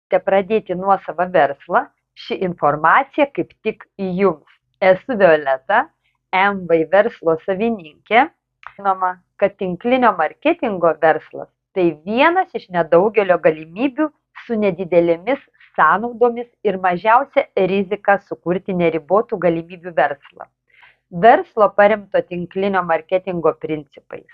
norite pradėti nuosavą verslą, ši informacija kaip tik jums. Esu Violeta, MV verslo savininkė. Žinoma, kad tinklinio marketingo verslas tai vienas iš nedaugelio galimybių su nedidelėmis sąnaudomis ir mažiausia rizika sukurti neribotų galimybių verslą. Verslo paremto tinklinio marketingo principais.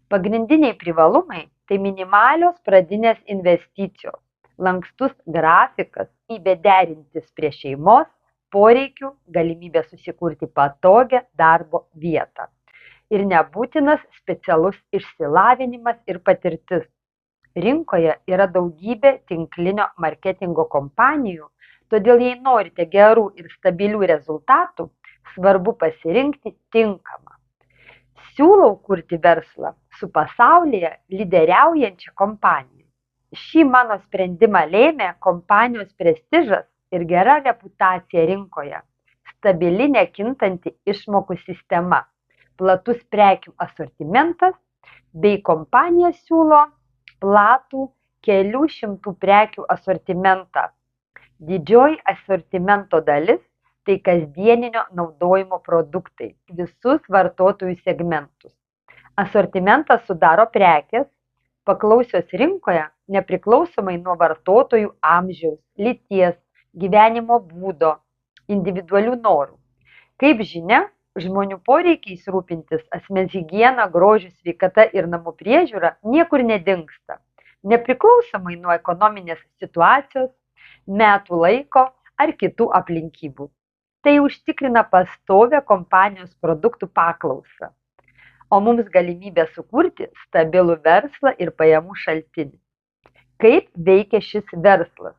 Pagrindiniai privalumai tai minimalios pradinės investicijos, lankstus grafikas, galimybė derintis prie šeimos poreikių, galimybė susikurti patogią darbo vietą ir nebūtinas specialus išsilavinimas ir patirtis. Rinkoje yra daugybė tinklinio marketingo kompanijų, todėl jei norite gerų ir stabilių rezultatų, svarbu pasirinkti tinkamą. Siūlau kurti verslą su pasaulyje lyderiaujančia kompanija. Šį mano sprendimą lėmė kompanijos prestižas ir gera reputacija rinkoje, stabili nekintanti išmokų sistema, platus prekių asortimentas bei kompanija siūlo platų kelių šimtų prekių asortimentą. Didžioji asortimento dalis tai kasdieninio naudojimo produktai, visus vartotojų segmentus. Asortimentą sudaro prekės, paklausios rinkoje nepriklausomai nuo vartotojų amžiaus, lyties, gyvenimo būdo, individualių norų. Kaip žinia, žmonių poreikiais rūpintis asmens higiena, grožiu, sveikata ir namų priežiūra niekur nedingsta, nepriklausomai nuo ekonominės situacijos, metų laiko ar kitų aplinkybių. Tai užtikrina pastovią kompanijos produktų paklausą, o mums galimybę sukurti stabilų verslą ir pajamų šaltinį. Kaip veikia šis verslas?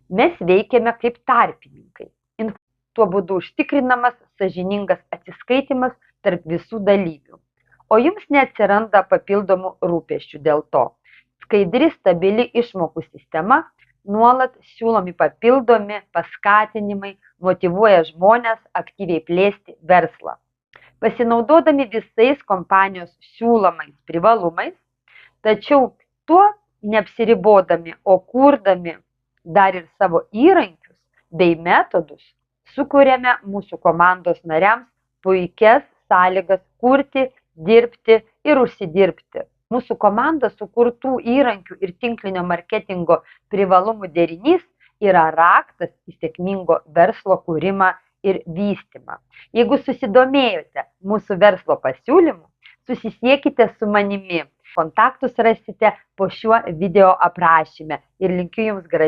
Mes veikiame kaip tarpininkai. Tuo būdu užtikrinamas sąžiningas atsiskaitimas tarp visų dalyvių, o jums neatsiranda papildomų rūpesčių dėl to. Skaidri, stabili išmokų sistema, nuolat siūlomi papildomi paskatinimai motyvuoja žmones aktyviai plėsti verslą. Pasinaudodami visais kompanijos siūlomais privalumais, tačiau tuo neapsiribodami, o kurdami dar ir savo įrankius bei metodus, sukuriame mūsų komandos nariams puikias sąlygas kurti, dirbti ir užsidirbti. Mūsų komandos sukurtų įrankių ir tinklinio marketingo privalumų derinys yra raktas į sėkmingo verslo kūrimą ir vystymą. Jeigu susidomėjote mūsų verslo pasiūlymu, susisiekite su manimi. Kontaktus rasite po šiuo video aprašyme ir linkiu jums gražių